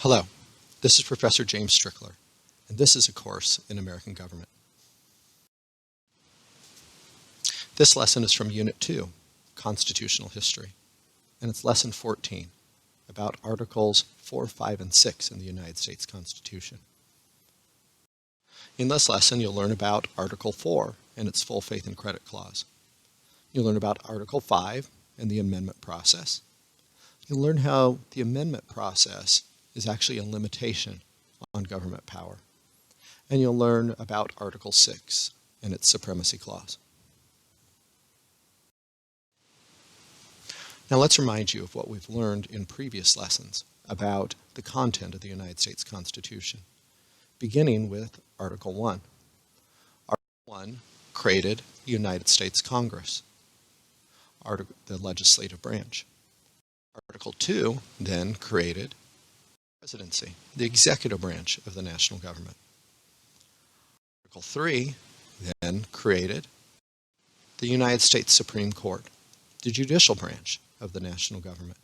Hello, this is Professor James Strickler, and this is a course in American government. This lesson is from Unit 2, Constitutional History, and it's Lesson 14, about Articles 4, 5, and 6 in the United States Constitution. In this lesson, you'll learn about Article 4 and its full faith and credit clause. You'll learn about Article 5 and the amendment process. You'll learn how the amendment process is actually a limitation on government power. And you'll learn about Article 6 and its Supremacy Clause. Now let's remind you of what we've learned in previous lessons about the content of the United States Constitution, beginning with Article 1. Article 1 created the United States Congress, the legislative branch. Article 2 then created presidency, the executive branch of the national government. Article 3 then created the United States Supreme Court, the judicial branch of the national government.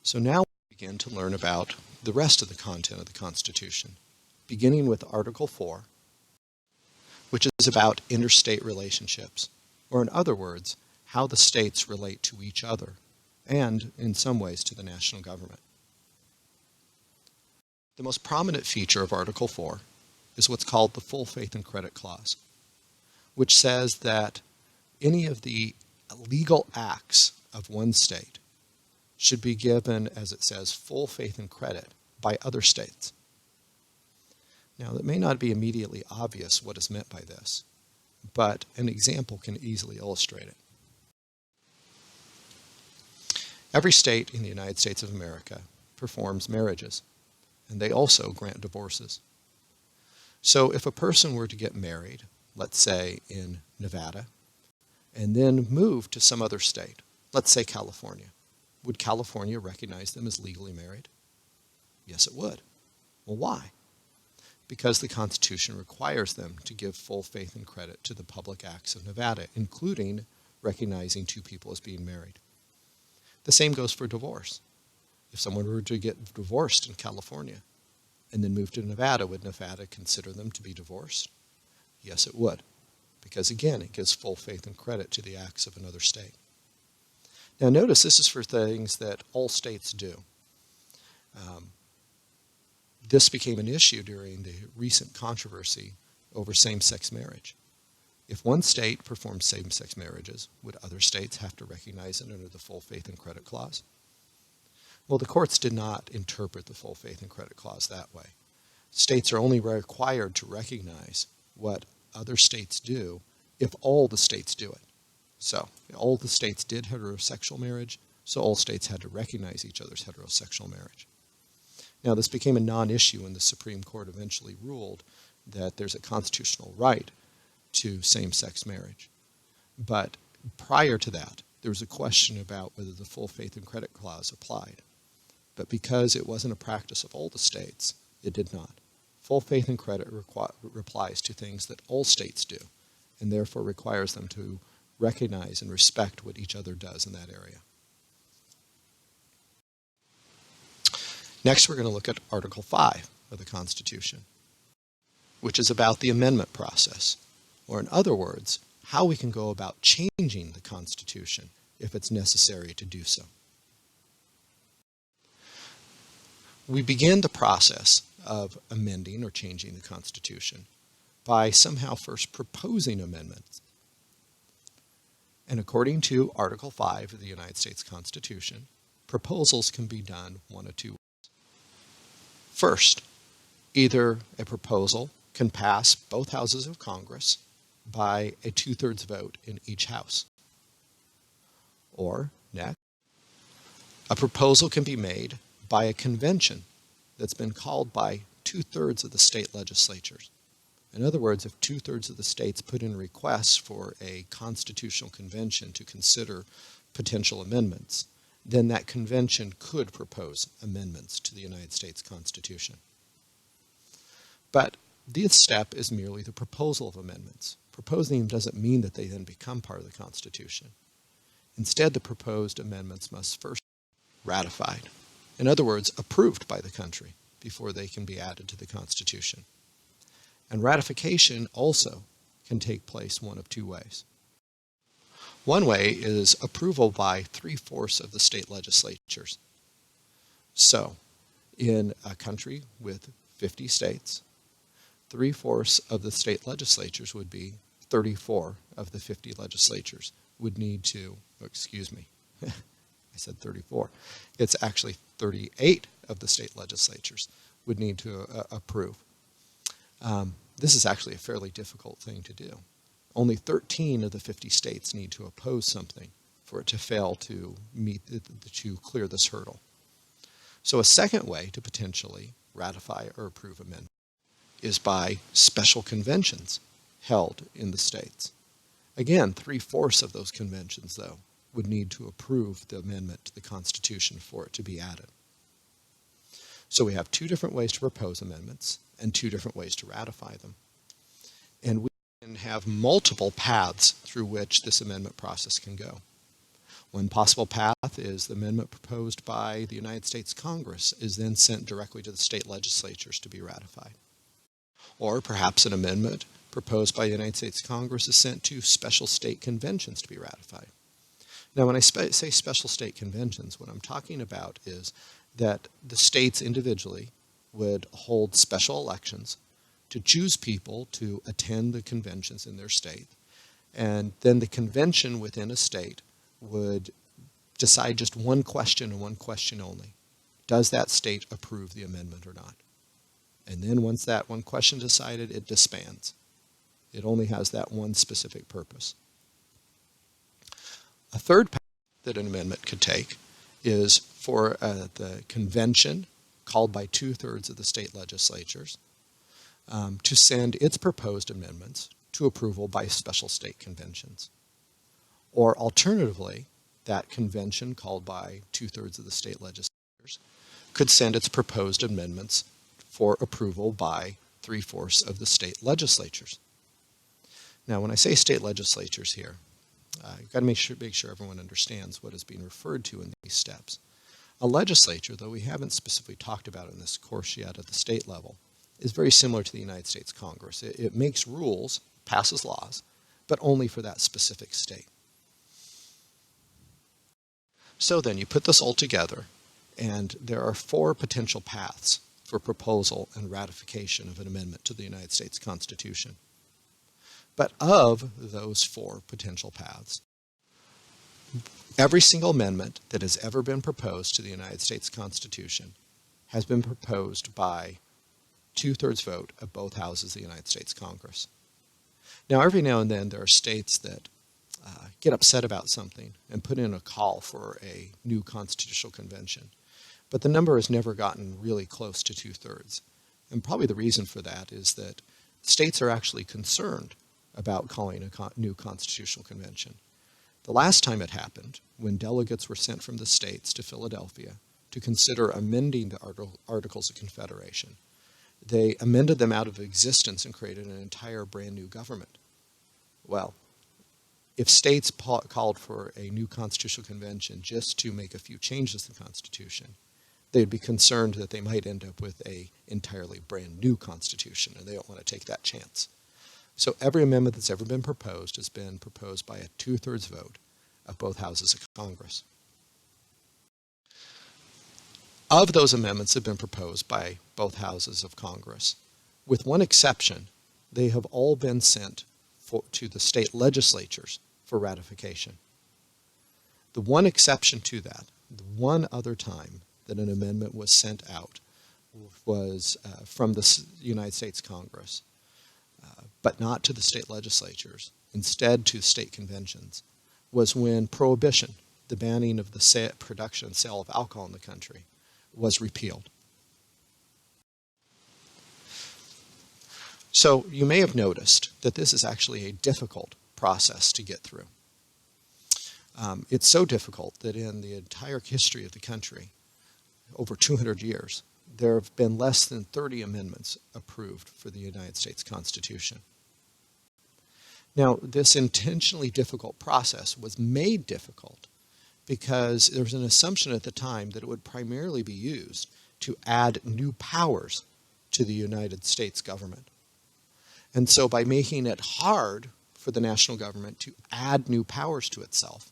So now we begin to learn about the rest of the content of the Constitution, beginning with Article 4, which is about interstate relationships, or in other words, how the states relate to each other, and in some ways to the national government. The most prominent feature of Article 4 is what's called the full faith and credit clause, which says that any of the legal acts of one state should be given, as it says, full faith and credit by other states. Now, it may not be immediately obvious what is meant by this, but an example can easily illustrate it. Every state in the United States of America performs marriages, and they also grant divorces. So if a person were to get married, let's say in Nevada, and then move to some other state, let's say California, would California recognize them as legally married? Yes, it would. Well, why? Because the Constitution requires them to give full faith and credit to the public acts of Nevada, including recognizing two people as being married. The same goes for divorce. If someone were to get divorced in California and then move to Nevada, would Nevada consider them to be divorced? Yes, it would, because again, it gives full faith and credit to the acts of another state. Now notice this is for things that all states do. This became an issue during the recent controversy over same-sex marriage. If one state performs same-sex marriages, would other states have to recognize it under the full faith and credit clause? Well, the courts did not interpret the full faith and credit clause that way. States are only required to recognize what other states do if all the states do it. So, all the states did heterosexual marriage, so all states had to recognize each other's heterosexual marriage. Now, this became a non-issue when the Supreme Court eventually ruled that there's a constitutional right to same-sex marriage. But prior to that, there was a question about whether the full faith and credit clause applied. But because it wasn't a practice of all the states, it did not. Full faith and credit applies to things that all states do, and therefore requires them to recognize and respect what each other does in that area. Next, we're going to look at Article 5 of the Constitution, which is about the amendment process, or in other words, how we can go about changing the Constitution if it's necessary to do so. We begin the process of amending or changing the Constitution by somehow first proposing amendments. And according to Article 5 of the United States Constitution, proposals can be done one of two ways. First, either a proposal can pass both houses of Congress by a 2/3 vote in each house. Or, next, a proposal can be made by a convention that's been called by 2/3 of the state legislatures. In other words, if 2/3 of the states put in requests for a constitutional convention to consider potential amendments, then that convention could propose amendments to the United States Constitution. But this step is merely the proposal of amendments. Proposing them doesn't mean that they then become part of the Constitution. Instead, the proposed amendments must first be ratified In other words, approved by the country before they can be added to the Constitution. And ratification also can take place one of two ways. One way is approval by 3/4 of the state legislatures. So, in a country with 50 states, 3/4 of the state legislatures would be 34 of the 50 legislatures would need to, excuse me, I said 34. It's actually 38 of the state legislatures would need to approve. This is actually a fairly difficult thing to do. Only 13 of the 50 states need to oppose something for it to fail to to clear this hurdle. So a second way to potentially ratify or approve amendments is by special conventions held in the states. Again, 3/4 of those conventions, though, would need to approve the amendment to the Constitution for it to be added. So we have two different ways to propose amendments and two different ways to ratify them. And we can have multiple paths through which this amendment process can go. One possible path is the amendment proposed by the United States Congress is then sent directly to the state legislatures to be ratified. Or perhaps an amendment proposed by the United States Congress is sent to special state conventions to be ratified. Now, when I say special state conventions, what I'm talking about is that the states individually would hold special elections to choose people to attend the conventions in their state. And then the convention within a state would decide just one question and one question only. Does that state approve the amendment or not? And then once that one question decided, it disbands. It only has that one specific purpose. A third path that an amendment could take is for the convention, called by 2/3 of the state legislatures, to send its proposed amendments to approval by special state conventions. Or alternatively, that convention, called by 2/3 of the state legislatures, could send its proposed amendments for approval by 3/4 of the state legislatures. Now, when I say state legislatures here, you've got to make sure everyone understands what is being referred to in these steps. A legislature, though we haven't specifically talked about it in this course yet at the state level, is very similar to the United States Congress. It makes rules, passes laws, but only for that specific state. So then you put this all together, and there are 4 potential paths for proposal and ratification of an amendment to the United States Constitution. But of those 4 potential paths, every single amendment that has ever been proposed to the United States Constitution has been proposed by 2/3 vote of both houses of the United States Congress. Now, every now and then there are states that get upset about something and put in a call for a new constitutional convention. But the number has never gotten really close to 2/3. And probably the reason for that is that states are actually concerned about calling a new constitutional convention. The last time it happened, when delegates were sent from the states to Philadelphia to consider amending the Articles of Confederation, they amended them out of existence and created an entire brand new government. Well, if states called for a new constitutional convention just to make a few changes to the Constitution, they'd be concerned that they might end up with an entirely brand new Constitution, and they don't want to take that chance. So every amendment that's ever been proposed has been proposed by a 2/3 vote of both houses of Congress. Of those amendments that have been proposed by both houses of Congress, with one exception, they have all been sent to the state legislatures for ratification. The one exception to that, the one other time that an amendment was sent out was from the United States Congress, but not to the state legislatures, instead to state conventions, was when prohibition, the banning of the production and sale of alcohol in the country, was repealed. So you may have noticed that this is actually a difficult process to get through. It's so difficult that in the entire history of the country, over 200 years, there have been less than 30 amendments approved for the United States Constitution. Now, this intentionally difficult process was made difficult because there was an assumption at the time that it would primarily be used to add new powers to the United States government. And so by making it hard for the national government to add new powers to itself,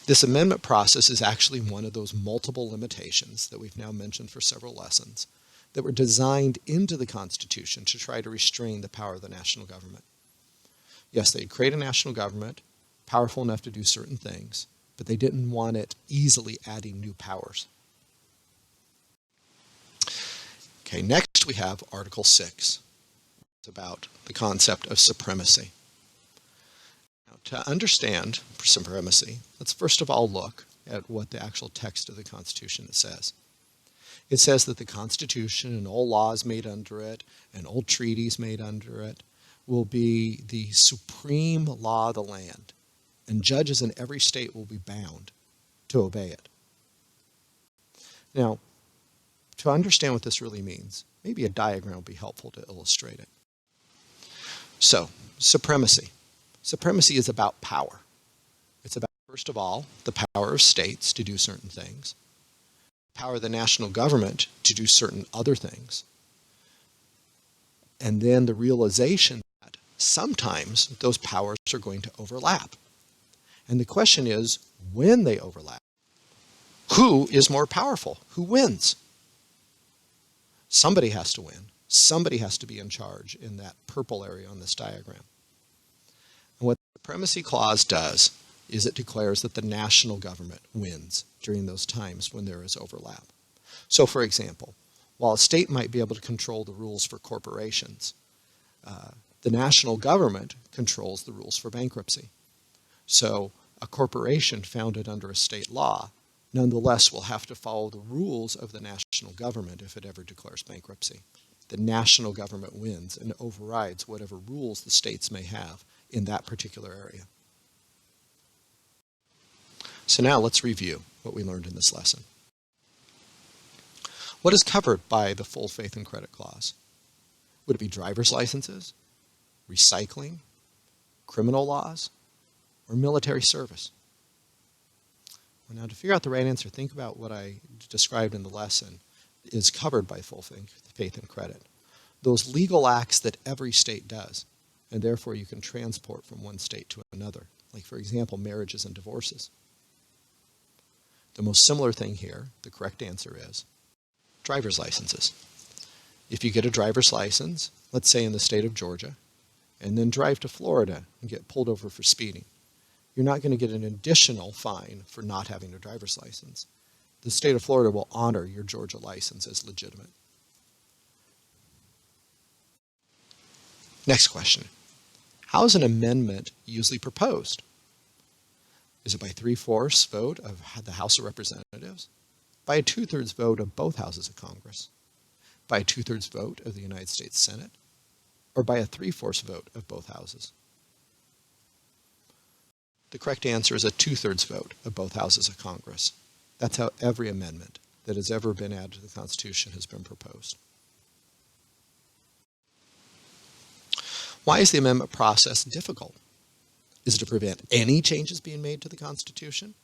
this amendment process is actually one of those multiple limitations that we've now mentioned for several lessons that were designed into the Constitution to try to restrain the power of the national government. Yes, they'd create a national government powerful enough to do certain things, but they didn't want it easily adding new powers. Okay, next we have Article 6. It's about the concept of supremacy. Now, to understand supremacy, let's first of all look at what the actual text of the Constitution says. It says that the Constitution and all laws made under it and all treaties made under it will be the supreme law of the land, and judges in every state will be bound to obey it. Now, to understand what this really means, maybe a diagram will be helpful to illustrate it. So, supremacy. Supremacy is about power. It's about, first of all, the power of states to do certain things, the power of the national government to do certain other things, and then the realization that sometimes those powers are going to overlap. And the question is, when they overlap, who is more powerful? Who wins? Somebody has to win. Somebody has to be in charge in that purple area on this diagram. And what the Supremacy Clause does is it declares that the national government wins during those times when there is overlap. So, for example, while a state might be able to control the rules for corporations, the national government controls the rules for bankruptcy. So a corporation founded under a state law nonetheless will have to follow the rules of the national government if it ever declares bankruptcy. The national government wins and overrides whatever rules the states may have in that particular area. So now let's review what we learned in this lesson. What is covered by the full faith and credit clause? Would it be driver's licenses, recycling, criminal laws, or military service? Well, now to figure out the right answer, think about what I described in the lesson is covered by full faith and credit. Those legal acts that every state does, and therefore you can transport from one state to another, like for example, marriages and divorces. The most similar thing here, the correct answer is driver's licenses. If you get a driver's license, let's say in the state of Georgia, and then drive to Florida and get pulled over for speeding, you're not going to get an additional fine for not having a driver's license. The state of Florida will honor your Georgia license as legitimate. Next question. How is an amendment usually proposed? Is it by 3/4 vote of the House of Representatives? By a 2/3 vote of both houses of Congress? By a 2/3 vote of the United States Senate? Or by a 3/4 vote of both houses? The correct answer is a 2/3 vote of both houses of Congress. That's how every amendment that has ever been added to the Constitution has been proposed. Why is the amendment process difficult? Is it to prevent any changes being made to the Constitution?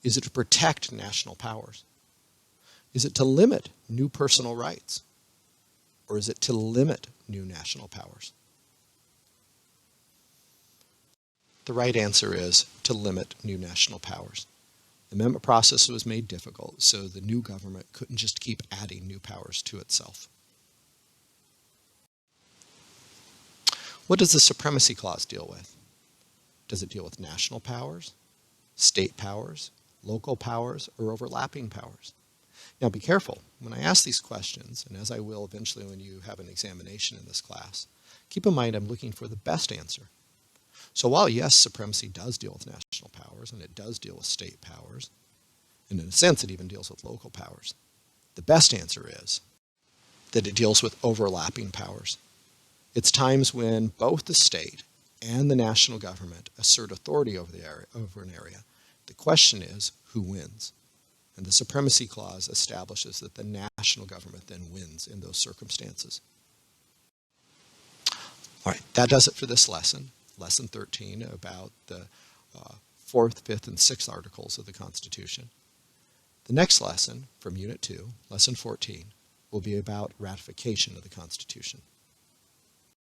Is it to protect national powers? Is it to limit new personal rights? Or is it to limit new national powers? The right answer is to limit new national powers. The amendment process was made difficult so the new government couldn't just keep adding new powers to itself. What does the Supremacy Clause deal with? Does it deal with national powers, state powers, local powers, or overlapping powers? Now be careful. When I ask these questions, and as I will eventually when you have an examination in this class, keep in mind I'm looking for the best answer. So while yes, supremacy does deal with national powers, and it does deal with state powers, and in a sense it even deals with local powers, the best answer is that it deals with overlapping powers. It's times when both the state and the national government assert authority over an area. The question is, who wins? And the Supremacy Clause establishes that the national government then wins in those circumstances. All right, that does it for this lesson. Lesson 13 about the 4th, 5th, and 6th articles of the Constitution. The next lesson, from Unit 2, Lesson 14, will be about ratification of the Constitution.